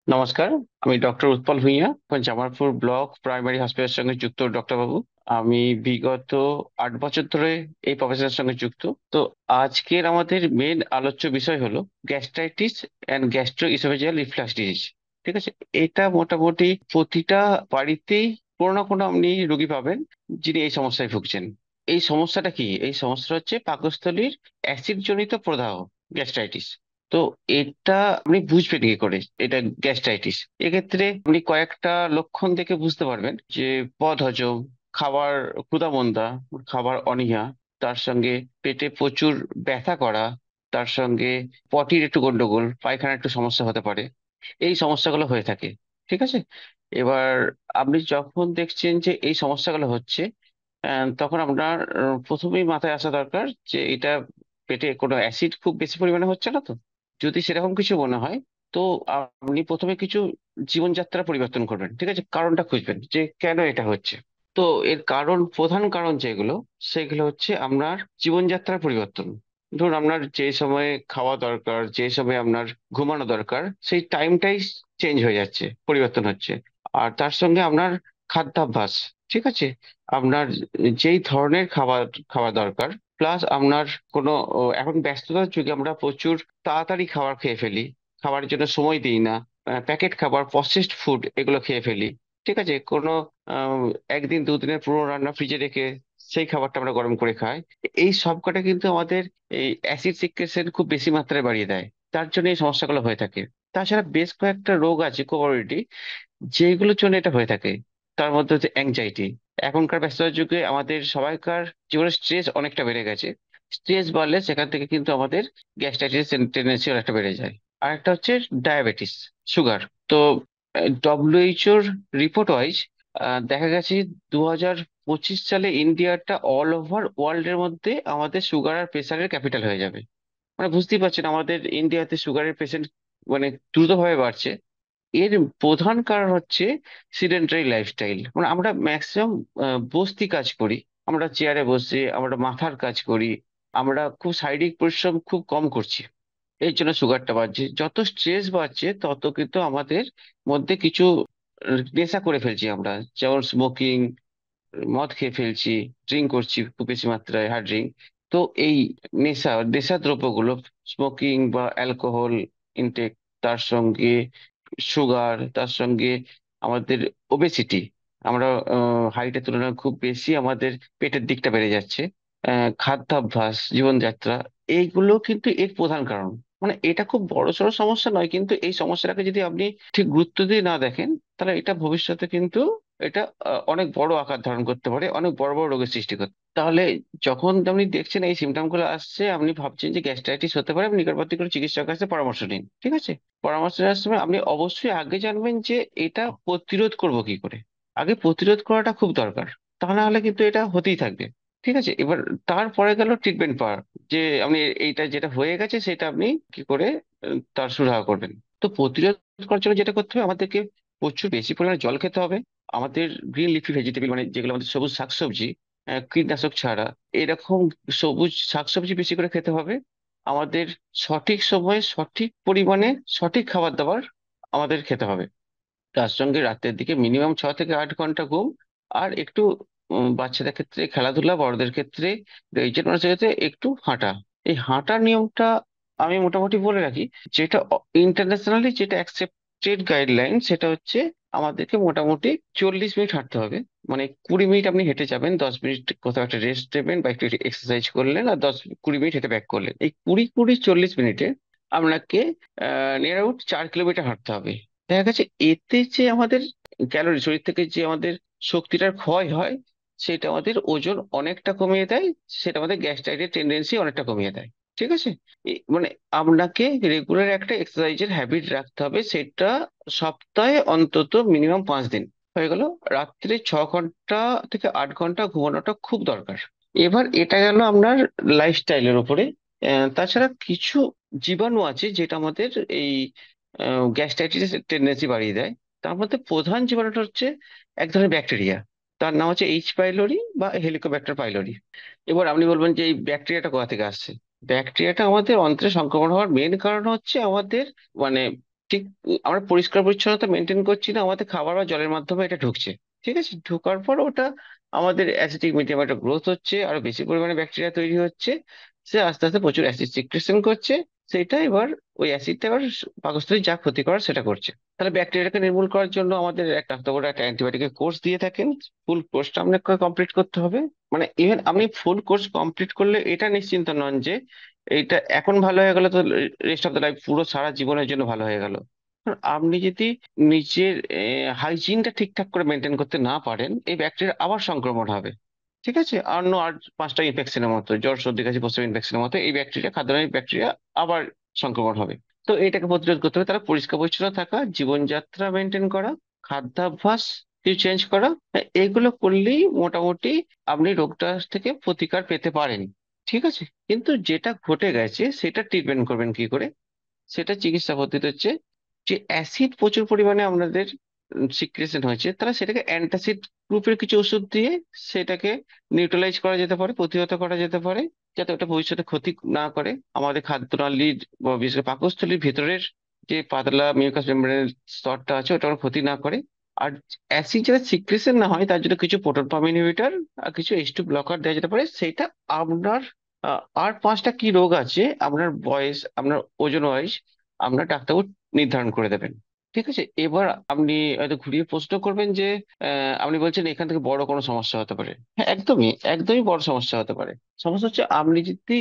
নমস্কার। আমি doctor Utpal Bhuiyan, Jamalpur block primary হসপিটালের সঙ্গে যুক্ত ডক্টর বাবু। আমি বিগত 8 বছর ধরে এই প্রফেশনের সঙ্গে যুক্ত। তো আজকের আমাদের মেন আলোচ্য বিষয় হলো gastritis and gastro oesophageal reflux disease. ঠিক আছে, এটা মোটামুটি প্রতিটা বাড়িতেই কোনো না কোনো আপনি রোগী পাবেন যিনি এই সমস্যায় ভুগছেন। এই সমস্যাটা কি? এই সমস্যা হচ্ছে পাকস্থলীর অ্যাসিড জনিত প্রদাহ, গ্যাস্ট্রাইটিস। তো এটা আপনি বুঝবেন কি করে এটা গ্যাস্ট্রাইটিস? এক্ষেত্রে আপনি কয়েকটা লক্ষণ দেখে বুঝতে পারবেন যে বদহজম, খাবার ক্ষুধামন্দা, খাবার অনীহা, তার সঙ্গে পেটে প্রচুর ব্যথা করা, তার সঙ্গে পটির একটু গন্ডগোল, পায়খানার একটু সমস্যা হতে পারে। এই সমস্যাগুলো হয়ে থাকে। ঠিক আছে, এবার আপনি যখন দেখছেন যে এই সমস্যাগুলো হচ্ছে, তখন আপনার প্রথমেই মাথায় আসা দরকার যে এটা পেটে কোনো অ্যাসিড খুব বেশি পরিমাণে হচ্ছে না তো। যদি সেরকম কিছু মনে হয়, তো আপনি প্রথমে কিছু জীবনযাত্রা পরিবর্তন করবেন। ঠিক আছে, কারণটা খুঁজবেন যে কেন এটা হচ্ছে। তো এর কারণ, প্রধান কারণ যেগুলো, সেগুলো হচ্ছে আপনার জীবনযাত্রার পরিবর্তন। ধরুন আপনার যে সময়ে খাওয়া দরকার, যে সময় আপনার ঘুমানো দরকার, সেই টাইমটাই চেঞ্জ হয়ে যাচ্ছে, পরিবর্তন হচ্ছে। আর তার সঙ্গে আপনার খাদ্যাভ্যাস, ঠিক আছে, আপনার যেই ধরনের খাবার খাওয়া দরকার, প্লাস আপনার কোনো এখন ব্যস্ততার যুগে আমরা প্রচুর তাড়াতাড়ি খাবার খেয়ে ফেলি, খাবারের জন্য সময় দিই না, প্যাকেট খাবার, প্রসেসড ফুড এগুলো খেয়ে ফেলি। ঠিক আছে, কোনো আহ, একদিন দুদিনের পুরো রান্না ফ্রিজে রেখে সেই খাবারটা আমরা গরম করে খাই। এই সব কটা কিন্তু আমাদের এই অ্যাসিড সিক্রেশন খুব বেশি মাত্রায় বাড়িয়ে দেয়। তার জন্য এই সমস্যাগুলো হয়ে থাকে। তাছাড়া বেশ কয়েকটা রোগ আছে কোমরবিলিটি, যেগুলোর জন্য এটা হয়ে থাকে। তার মধ্যে হচ্ছে অ্যাংজাইটি। এখনকার ব্যস্ততার যুগে আমাদের সবাইকার জীবনে স্ট্রেস অনেকটা বেড়ে গেছে। স্ট্রেস বাড়লে সেখান থেকে কিন্তু আমাদের গ্যাস্ট্রাইটিস টেন্ডেন্সি অনেকটা বেড়ে যায়। আর একটা হচ্ছে ডায়াবেটিস, সুগার। তো ডব্লিউএইচওর রিপোর্ট ওয়াইজ দেখা গেছে 2025 সালে ইন্ডিয়াটা অল ওভার ওয়ার্ল্ড এর মধ্যে আমাদের সুগার আর প্রেসারের ক্যাপিটাল হয়ে যাবে। মানে বুঝতেই পারছেন আমাদের ইন্ডিয়াতে সুগারের পেশেন্ট মানে দ্রুতভাবে বাড়ছে। এর প্রধান কারণ হচ্ছে সিডেন্টারি লাইফস্টাইল। মানে আমরা ম্যাক্সিমাম বসতি কাজ করি, আমরা চেয়ারে বসে আমরা মাথার কাজ করি, আমরা খুব শারীরিক পরিশ্রম খুব কম করছি। এর জন্য সুগারটা বাড়ছে। যত স্ট্রেস বাড়ছে তত কিন্তু আমাদের মধ্যে কিছু নেশা করে ফেলছি আমরা, যেমন স্মোকিং, মদ খেয়ে ফেলছি, ড্রিঙ্ক করছি খুব বেশি মাত্রায়, হার্ড ড্রিঙ্ক। তো এই নেশা দ্রব্যগুলো, স্মোকিং বা অ্যালকোহল ইনটেক, তার সঙ্গে সুগার, তার সঙ্গে আমাদের ওবেসিটি, আমরা হাইটের তুলনায় খুব বেশি আমাদের পেটের দিকটা বেড়ে যাচ্ছে, খাদ্যাভ্যাস, জীবনযাত্রা, এইগুলো কিন্তু এর প্রধান কারণ। মানে এটা খুব বড়সড় সমস্যা নয়, কিন্তু এই সমস্যাটাকে যদি আপনি ঠিক গুরুত্ব দিয়ে না দেখেন, তাহলে এটা ভবিষ্যতে কিন্তু এটা অনেক বড় আকার ধারণ করতে পারে, অনেক বড় বড় রোগের সৃষ্টি করতে। তাহলে যখন আপনি দেখছেন এই সিমটম গুলো আসছে, আপনি ভাবছেন যে গ্যাস্ট্রাইটিস হতে পারে, আপনি নিকটবর্তী কোনো চিকিৎসকের কাছে পরামর্শ নিন। ঠিক আছে, পরামর্শ নেওয়ার সময় আপনি অবশ্যই আগে জানবেন যে এটা প্রতিরোধ করব কি করে। আগে প্রতিরোধ করাটা খুব দরকার, তা না হলে কিন্তু এটা হতেই থাকবে। ঠিক আছে, এবার তারপরে গেল ট্রিটমেন্ট পাওয়ার, যে আপনি এইটা যেটা হয়ে গেছে সেটা আপনি কি করে তার সুরাহা করবেন। তো প্রতিরোধ করার জন্য যেটা করতে হবে, আমাদেরকে প্রচুর বেশি পরিমাণে জল খেতে হবে। আমাদের গ্রিন লিফি ভেজিটেবল, মানে যেগুলো আমাদের সবুজ শাকসবজি, কীটনাশক ছাড়া, এরকম সবুজ শাকসবজি বেশি করে খেতে হবে। আমাদের সঠিক সময়ে সঠিক পরিমাণে সঠিক খাবার দাবার আমাদের খেতে হবে। তার সঙ্গে রাতের দিকে মিনিমাম 6 থেকে 8 ঘন্টা ঘুম। আর একটু বাচ্চাদের ক্ষেত্রে খেলাধুলা, বড়দের ক্ষেত্রে, এইজন মানুষের ক্ষেত্রে একটু হাঁটা। এই হাঁটার নিয়মটা আমি মোটামুটি বলে রাখি, যেটা ইন্টারন্যাশনালি যেটা অ্যাকসেপ্টেড গাইডলাইন, সেটা হচ্ছে আমাদেরকে মোটামুটি 40 মিনিট হাঁটতে হবে। মানে 20 মিনিট আপনি হেঁটে যাবেন, 10 মিনিট কোথাও একটা রেস্ট নেবেন বা একটু এক্সারসাইজ করলেন, আর 10-20 মিনিট হেঁটে ব্যাক করলেন। এই 20-20-40 মিনিটে আপনাকে নিয়ার অ্যাবাউট 4 কিলোমিটার হাঁটতে হবে। দেখা গেছে এতে যে আমাদের ক্যালোরি, শরীর থেকে যে আমাদের শক্তিটার ক্ষয় হয়, সেটা আমাদের ওজন অনেকটা কমিয়ে দেয়, সেটা আমাদের গ্যাস্ট্রাইটের টেন্ডেন্সি অনেকটা কমিয়ে দেয়। ঠিক আছে, মানে আপনাকে রেগুলার একটা এক্সারসাইজের হ্যাবিট রাখতে হবে, সেটা সপ্তাহে অন্তত মিনিমাম 5 দিন। হয়ে গেল। রাত্রে 6 ঘন্টা থেকে 8 ঘন্টা ঘুমানোটা খুব দরকার। এবার এটা গেল আপনার লাইফস্টাইলের উপরে। তাছাড়া কিছু জীবাণু আছে যেটা আমাদের এই গ্যাস্ট্রাইটিস টেন্ডেন্সি বাড়িয়ে দেয়। তার মধ্যে প্রধান জীবাণুটা হচ্ছে এক ধরনের ব্যাকটেরিয়া, তার নাম হচ্ছে এইচ পাইলোরি বা হেলিকোব্যাক্টার পাইলোরি। এবার আপনি বলবেন যে এই ব্যাকটেরিয়াটা কোথা থেকে আসছে। ব্যাকটেরিয়াটা আমাদের অন্ত্রে সংক্রমণ হওয়ার মেন কারণ হচ্ছে আমাদের মানে ঠিক আমরা পরিষ্কার পরিচ্ছন্নতা মেনটেন করছি না, আমাদের খাবার বা জলের মাধ্যমে এটা ঢুকছে। ঠিক আছে, ঢোকার পর ওটা আমাদের অ্যাসিডিক মিডিয়ামে একটা গ্রোথ হচ্ছে, আরো বেশি পরিমাণে ব্যাকটেরিয়া তৈরি হচ্ছে। সে আস্তে আস্তে প্রচুর অ্যাসিড সিক্রেশন করছে। সেটা এবার ওই অ্যাসিডটা এবার পাকস্থলী যা ক্ষতি করার সেটা করছে। তাহলে ব্যাকটেরিয়াকে নির্মূল করার জন্য আমাদের একটা এত বড় একটা অ্যান্টিবায়োটিকের কোর্স দিয়ে থাকেন। ফুল কোর্সটা আপনাকে কমপ্লিট করতে হবে। মানে ইভেন আপনি ফুল কোর্স কমপ্লিট করলে এটা নিশ্চিন্ত নন যে এইটা এখন ভালো হয়ে গেল তো রেস্ট অফ দ্য লাইফ পুরো সারা জীবনের জন্য ভালো হয়ে গেল। কারণ আপনি যদি নিজের হাইজিনটা ঠিকঠাক করে মেনটেন করতে না পারেন, এই ব্যাকটেরিয়া আবার সংক্রমণ হবে। ঠিক আছে, অন্য আর পাঁচটা ইনফেকশনের মতো, জ্বর সর্দি কাশি প্রস্রাব ইনফেকশনের মতো এই ব্যাকটেরিয়া, খাদ্যনালী ব্যাকটেরিয়া আবার সংক্রমণ হবে। তো এটাকে প্রতিরোধ করতে হবে, তারা পরিষ্কার পরিচ্ছন্ন থাকা, জীবনযাত্রা মেনটেন করা, খাদ্যাভ্যাস কিছু চেঞ্জ করা, এইগুলো করলেই মোটামুটি আপনি রোগটা থেকে প্রতিকার পেতে পারেন। ঠিক আছে, কিন্তু যেটা ঘটে গেছে সেটা ট্রিটমেন্ট করবেন কি করে, সেটা চিকিৎসা পদ্ধতি হচ্ছে যে অ্যাসিড প্রচুর পরিমাণে আমাদের সিক্রেশন হয়েছে, তারা সেটাকে অ্যান্টাসিড গ্রুপের কিছু ওষুধ দিয়ে সেটাকে নিউট্রালাইজ করা যেতে পারে, প্রতিহত করা যেতে পারে, যাতে ওটা ভবিষ্যতে ক্ষতি না করে আমাদের খাদ্যনালীর বা বিশেষ করে পাকস্থলীর ভেতরের যে পাতলা মিউকাস মেমব্রেনের স্তরটা আছে ওটা ওর ক্ষতি না করে। আর অ্যাসিড যাতে সিক্রেশন না হয় তার জন্য কিছু প্রোটন পাম্প ইনহিবিটর আর কিছু H2 ব্লকার দেওয়া যেতে পারে। সেটা আপনার আর পাঁচটা কি রোগ আছে, আপনার বয়স, আপনার ওজন ওয়াইজ আপনার ডাক্তারবাবু নির্ধারণ করে দেবেন। ঠিক আছে, এবার আপনি হয়তো ঘুরিয়ে প্রশ্ন করবেন যে আপনি বলছেন এখান থেকে বড় কোনো সমস্যা হতে পারে। হ্যাঁ, একদমই একদমই বড় সমস্যা হতে পারে। সমস্যা হচ্ছে আপনি যদি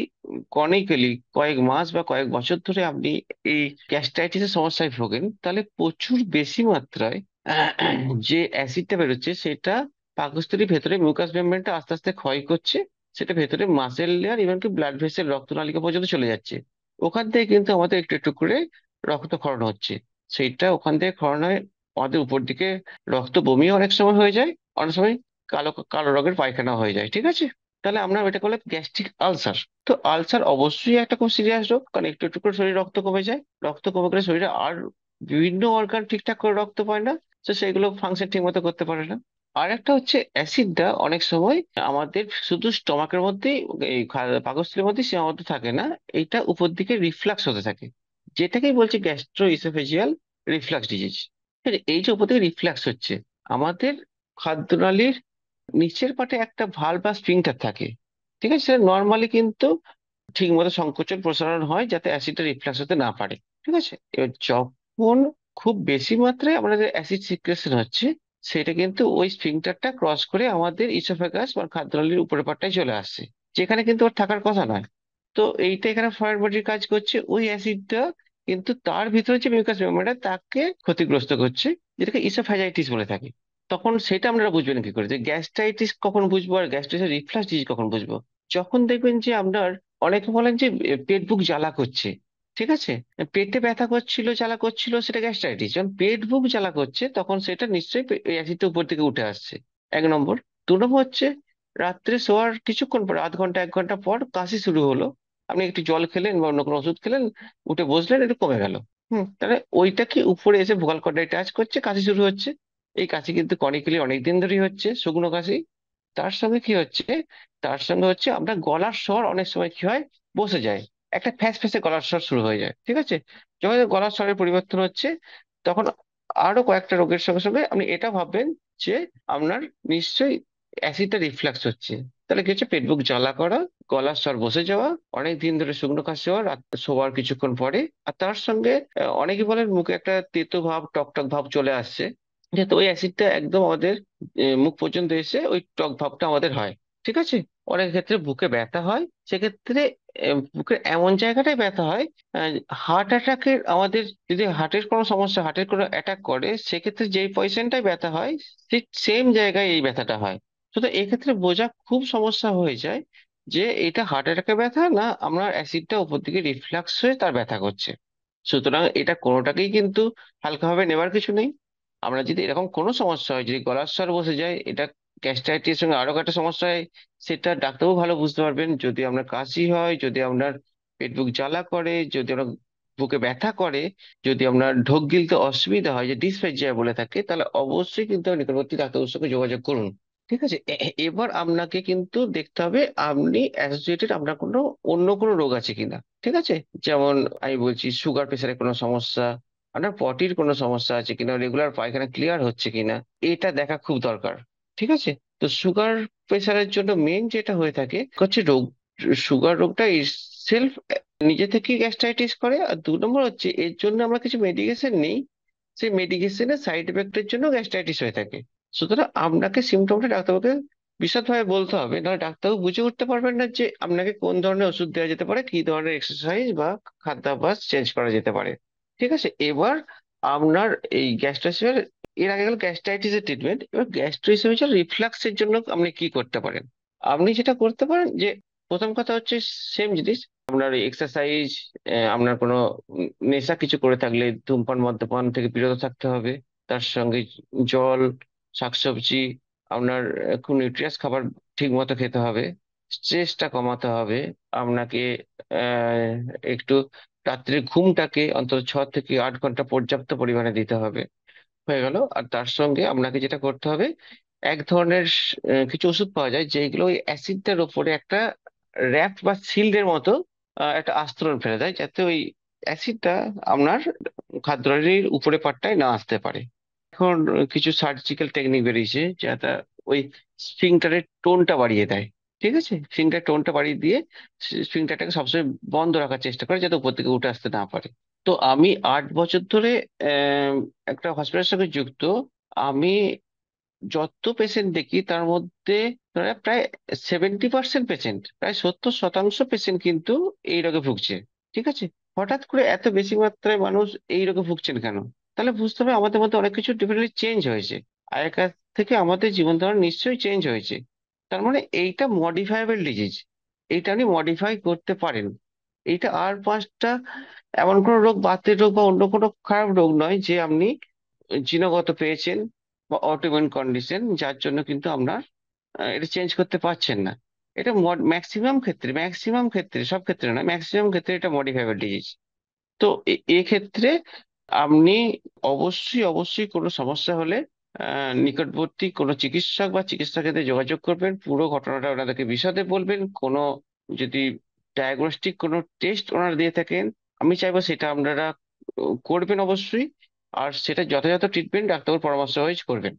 ক্রনিক্যালি কয়েক মাস বা কয়েক বছর ধরে আপনি এই গ্যাস্ট্রাইটিসের সমস্যায় ভোগেন, তাহলে প্রচুর বেশি মাত্রায় যে অ্যাসিডটা বেরোচ্ছে সেটা পাকস্থলীর ভেতরে মিউকাস মেমব্রেনটা আস্তে আস্তে ক্ষয় করছে। সেটা ভেতরে মাসেল লেয়ার ইভেনকি ব্লাড ভেসেল রক্তনালিকা পর্যন্ত চলে যাচ্ছে। ওখান থেকে কিন্তু আমাদের একটু একটু করে রক্তক্ষরণ হচ্ছে। সেইটা ওখান থেকে ক্ষরণ হয়, আমাদের উপর দিকে রক্ত বমি অনেক সময় হয়ে যায়, অনেক সময় কালো কালো রঙের পায়খানা হয়ে যায়। ঠিক আছে, তাহলে আমরা এটা করলে গ্যাস্ট্রিক আলসার। তো আলসার অবশ্যই একটা খুব সিরিয়াস রোগ, কারণ একটু একটু করে শরীরে রক্ত কমে যায়, রক্ত কমে গেলে শরীরে আর বিভিন্ন অর্গান ঠিকঠাক করে রক্ত পায় না, তো সেগুলো ফাংশন ঠিক মতো করতে পারে না। আর একটা হচ্ছে অ্যাসিডটা অনেক সময় আমাদের শুধু স্টমাকের মধ্যেই, এই পাকস্থলীর মধ্যে সীমাবদ্ধ থাকে না, এটা উপর দিকে রিফ্লাক্স হতে থাকে, যেটাকেই বলছে গ্যাস্ট্রো ইসোফেজিয়াল রিফ্লাক্স ডিজিজ। এই যে উপর থেকে রিফ্লাক্স হচ্ছে, আমাদের খাদ্যনালীর নিচের পাটে একটা ভালভ বা স্ফিংক্টার থাকে। ঠিক আছে, সেটা নর্মালি কিন্তু ঠিক মতো সংকোচন প্রসারণ হয় যাতে অ্যাসিডটা রিফ্লাক্স হতে না পারে। ঠিক আছে, এবার যখন খুব বেশি মাত্রায় আমাদের অ্যাসিড সিক্রেশন হচ্ছে, সেটা কিন্তু ওই স্ফিংক্টারটা ক্রস করে আমাদের ইসোফেগাস বা খাদ্যনালীর উপরের পাটটায় চলে আসছে, যেখানে কিন্তু ওর থাকার কথা নয়। তো এইটা এখানে ফরেন বডির কাজ করছে, ওই অ্যাসিডটা কিন্তু তার ভিতরে যে মিউকাস মেমব্রেনটা তাকে ক্ষতিগ্রস্ত করছে, যেটাকে ইসোফ্যাজাইটিস বলে থাকি। তখন সেটা আপনারা বুঝবেন কি করে যে গ্যাস্ট্রাইটিস কখন বুঝবো আর গ্যাস্ট্রাইটিস রিফ্লাক্স ডিজিজ কখন বুঝবো? যখন দেখবেন যে আপনার, অনেকে বলেন যে পেট বুক জ্বালা করছে। ঠিক আছে, পেটে ব্যথা করছিল জ্বালা করছিল সেটা গ্যাস্ট্রাইটিস। যখন পেট বুক জ্বালা করছে তখন সেটা নিশ্চয়ই অ্যাসিডটা উপর থেকে উঠে আসছে, এক নম্বর। দু নম্বর হচ্ছে রাত্রে শোয়ার কিছুক্ষণ পর, আধ ঘন্টা এক ঘন্টা পর কাশি শুরু হলো, আপনি একটু জল খেলেন বা অন্য কোনো ওষুধ খেলেন, উঠে বসলেন, একটু কমে গেল। তাহলে ওইটা কি উপরে এসে ভোকাল কর্ডে টাচ করছে, কাশি শুরু হচ্ছে। এই কাশি কিন্তু ক্রনিক্যালি অনেকদিন ধরেই হচ্ছে, শুকনো কাশি। তার সঙ্গে কি হচ্ছে, তার সঙ্গে হচ্ছে আপনার গলার স্বর অনেক সময় কি হয়, বসে যায়, একটা ফ্যাস ফ্যাসে গলার স্বর শুরু হয়ে যায়। ঠিক আছে, যখন এই গলার স্বরের পরিবর্তন হচ্ছে, তখন আরো কয়েকটা রোগের সঙ্গে সঙ্গে আপনি এটা ভাববেন যে আপনার নিশ্চয়ই অ্যাসিডটা রিফ্লাক্স হচ্ছে। তাহলে কি হচ্ছে, পেট বুক জ্বালা করা, গলার স্বর বসে যাওয়া, অনেক দিন ধরে শুকনো কাশি হওয়া রাত শোবার কিছুক্ষণ পরে। আর তার সঙ্গে অনেকে বলেন মুখে একটা তেতো ভাব, টক টক ভাব চলে আসছে, যেহেতু ওই অ্যাসিডটা একদম আমাদের মুখ পর্যন্ত এসে ওই টক ভাবটা আমাদের হয়। ঠিক আছে, অনেক ক্ষেত্রে বুকে ব্যথা হয়, সেক্ষেত্রে বুকের এমন জায়গাটায় ব্যথা হয়, হার্ট অ্যাটাকের, আমাদের যদি হার্টের কোনো সমস্যা, হার্টের কোনো অ্যাটাক করে, সেক্ষেত্রে যেই পজিশনটায় ব্যথা হয় ঠিক সেম জায়গায় এই ব্যথাটা হয়। তো এক্ষেত্রে বোঝা খুব সমস্যা হয়ে যায় যে এটা হার্ট অ্যাটাকের ব্যথা না আপনার অ্যাসিডটা উপর দিকে রিফ্লাক্স হয়ে তার ব্যথা করছে। সুতরাং এটা কোনোটাকেই কিন্তু হালকাভাবে নেবার কিছু নেই। আমরা যদি এরকম কোনো সমস্যা হয়, যদি গলার স্বর বসে যায়, এটা গ্যাস্ট্রাইটিস সঙ্গে আরো একটা সমস্যা হয়, সেটা ডাক্তারবাবু ভালো বুঝতে পারবেন। যদি আপনার কাশি হয়, যদি আপনার পেট বুক জ্বালা করে, যদি আপনার বুকে ব্যথা করে, যদি আপনার ঢোক গিলতে অসুবিধা হয়, যে ডিসফেজিয়া বলে থাকে, তাহলে অবশ্যই কিন্তু নিকটবর্তী ডাক্তারবাবুর সঙ্গে যোগাযোগ করুন। ঠিক আছে, এবার আপনাকে কিন্তু দেখতে হবে আপনি অ্যাসোসিয়েটেড আপনার কোনো অন্য কোনো রোগ আছে কিনা। ঠিক আছে, যেমন আমি বলছি সুগার প্রেশারের কোনো সমস্যা, আপনার পটির কোনো সমস্যা আছে কিনা, রেগুলার পায়খানা ক্লিয়ার হচ্ছে কিনা, এটা দেখা খুব দরকার। ঠিক আছে? তো সুগার প্রেশারের জন্য মেন যেটা হয়ে থাকে হচ্ছে রোগ, সুগার রোগটা সেলফ নিজে থেকেই গ্যাস্ট্রাইটিস করে। আর 2 নম্বর হচ্ছে এর জন্য আমরা কিছু মেডিকেশন নেই, সেই মেডিকেশনের সাইড এফেক্টের জন্য গ্যাস্ট্রাইটিস হয়ে থাকে। সুতরাং আপনাকে সিমটমটা ডাক্তারবাবুকে বিশদভাবে বলতে হবে, নাহলে ডাক্তারবাবু বুঝে উঠতে পারবেন না যে আপনাকে কোন ধরনের ওষুধ দেওয়া যেতে পারে, কি ধরনের এক্সারসাইজ বা খাদ্যাভ্যাস চেঞ্জ করা যেতে পারে। ঠিক আছে? এবার আপনার এই গ্যাস্ট্রাইটিসের, এর আগে গেল গ্যাস্ট্রাইটিসের ট্রিটমেন্ট, এবার গ্যাস্ট্রাইটিস রিফ্লাক্সের জন্য আপনি কি করতে পারেন। আপনি যেটা করতে পারেন যে, প্রথম কথা হচ্ছে সেম জিনিস, আপনার এক্সারসাইজ, আপনার কোনো নেশা কিছু করে থাকলে ধূমপান মদ্যপান থেকে বিরত থাকতে হবে। তার সঙ্গে জল, শাকসবজি, আপনার খুব নিউট্রিয়াস খাবার ঠিক মতো খেতে হবে। স্ট্রেসটা কমাতে হবে আপনাকে। আহ একটু রাত্রে ঘুমটাকে অন্তত 6 থেকে 8 ঘন্টা পর্যাপ্ত পরিমাণে দিতে হবে। হয়ে গেল। আর তার সঙ্গে আপনাকে যেটা করতে হবে, এক ধরনের কিছু ওষুধ পাওয়া যায় যেগুলো ওই অ্যাসিডটার উপরে একটা র্যাপ বা শিল্ডের মতো একটা আস্তরণ ফেলে দেয়, যাতে ওই অ্যাসিডটা আপনার খাদ্যনালীর উপরে পাটটায় না আসতে পারে। এখন কিছু সার্জিক্যাল টেকনিক বেরিয়েছে যেটা ওই স্ফিংটারের টোনটা বাড়িয়ে দেয়। ঠিক আছে? স্ফিংটার টোনটা বাড়িয়ে দিয়ে স্ফিংটারটাকে সবসময় বন্ধ রাখার চেষ্টা করে, যাতে উপর থেকে উঠে আসতে না পারে। তো আমি 8 বছর ধরে একটা হসপিটালের সঙ্গে যুক্ত। আমি যত পেশেন্ট দেখি তার মধ্যে প্রায় 70% পেশেন্ট, প্রায় 70% পেশেন্ট কিন্তু এই রোগে ভুগছে। ঠিক আছে? হঠাৎ করে এত বেশি মাত্রায় মানুষ এই রোগে ভুগছেন কেন? তাহলে বুঝতে হবে আমাদের মধ্যে অনেক কিছু ডেফিনেটলি চেঞ্জ হয়েছে। আগেকার থেকে আমাদের জীবন ধারণ নিশ্চয়ই চেঞ্জ হয়েছে। তার মানে এইটা মডিফাইবল ডিজিজ, এইটা আপনি মডিফাই করতে পারেন। এইটা আর 5টা এমন কোনো রোগ, বাতের রোগ বা অন্য কোনো খারাপ রোগ নয় যে আপনি জিনগত পেয়েছেন বা অটোইমিউন কন্ডিশন, যার জন্য কিন্তু আপনার এটা চেঞ্জ করতে পারছেন না। এটা ম্যাক্সিমাম ক্ষেত্রে, সব ক্ষেত্রে না, ম্যাক্সিমাম ক্ষেত্রে এটা মডিফাইবল ডিজিজ। তো এক্ষেত্রে আপনি অবশ্যই অবশ্যই কোনো সমস্যা হলে নিকটবর্তী কোনো চিকিৎসক বা চিকিৎসকের সাথে যোগাযোগ করবেন, পুরো ঘটনাটা ওনাদেরকে বিশদে বলবেন। কোনো যদি ডায়াগনস্টিক কোনো টেস্ট ওনারা দিয়ে থাকেন, আমি চাইবো সেটা আপনারা করবেন অবশ্যই। আর সেটা যথাযথ ট্রিটমেন্ট ডাক্তারের পরামর্শ হয়ে করবেন।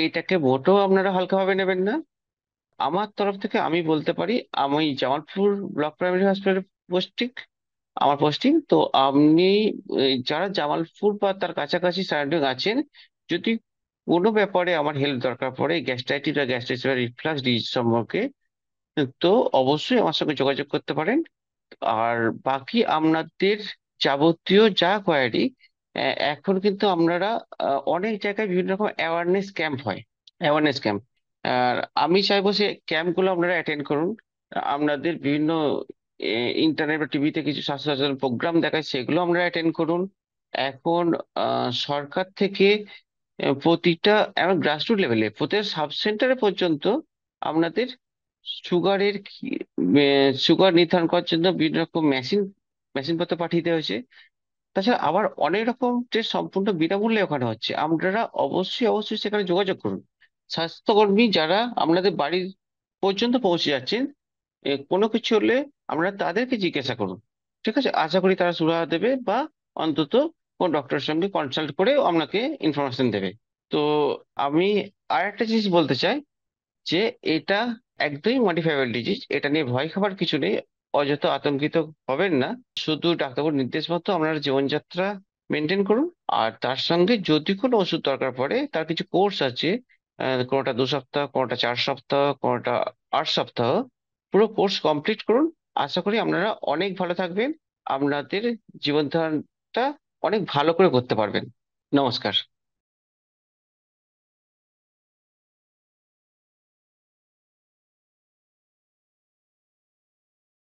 এইটাকে মোটেও আপনারা হালকাভাবে নেবেন না। আমার তরফ থেকে আমি বলতে পারি, আমি Jamalpur block primary hospital posting, আমার পোস্টিং তো। আপনি যারা জামালপুর বা তার কাছাকাছি সারাউন্ডিং আছেন, যদি কোনো ব্যাপারে আমার হেল্প দরকার পড়ে গ্যাস্ট্রাইটিস বা গ্যাস্ট্রাইটিস বা রিফ্লাক্স ডিজিজ সম্পর্কে, তো অবশ্যই আমার সঙ্গে যোগাযোগ করতে পারেন। আর বাকি আপনাদের যাবতীয় যা কোয়ারি, এখন কিন্তু আপনারা অনেক জায়গায় বিভিন্ন রকম অ্যাওয়ারনেস ক্যাম্প হয়, অ্যাওয়ারনেস ক্যাম্প। আর আমি চাইবো সে ক্যাম্পগুলো আপনারা অ্যাটেন্ড করুন। আপনাদের বিভিন্ন ইন্টারনেট বা টিভিতে কিছু স্বাস্থ্য সচেতন প্রোগ্রাম দেখায়, সেগুলো আপনারা অ্যাটেন্ড করুন। এখন সরকার থেকে প্রতিটা এবং গ্রাসরুট লেভেলে প্রতিটা সাব সেন্টারে পর্যন্ত আপনাদের সুগারের সুগার নির্ধারণ করার জন্য বিভিন্ন রকম মেশিনপত্র পাঠিয়ে দেওয়া হয়েছে। তাছাড়া আবার অনেক রকম টেস্ট সম্পূর্ণ বিনামূল্যে ওখানে হচ্ছে, আপনারা অবশ্যই অবশ্যই সেখানে যোগাযোগ করুন। স্বাস্থ্যকর্মী যারা আপনাদের বাড়ির পর্যন্ত পৌঁছে যাচ্ছেন, কোনো কিছু হলে আপনারা তাদেরকে জিজ্ঞাসা করুন। ঠিক আছে? আশা করি তারা সুরাহা দেবে, বা অন্তত কোন ডক্টরের সঙ্গে কনসাল্ট করে আপনাকে ইনফরমেশন দেবে। তো আমি আর একটা জিনিস বলতে চাই যে, এটা একদমই মডিফাইবল ডিজিজ, এটা নিয়ে ভয় খাবার কিছু নেই। অযথা আতঙ্কিত হবেন না। শুধু ডাক্তারবাবুর নির্দেশ মতো আপনার জীবনযাত্রা মেনটেন করুন। আর তার সঙ্গে যদি কোনো ওষুধ দরকার পড়ে, তার কিছু কোর্স আছে, কোনোটা 2 সপ্তাহ, কোনোটা 4 সপ্তাহ, কোনোটা 8 সপ্তাহ, পুরো কোর্স কমপ্লিট করুন। আশা করি আপনারা অনেক ভালো থাকবেন, আপনাদের জীবন ধারণটা অনেক ভালো করে করতে পারবেন। নমস্কার।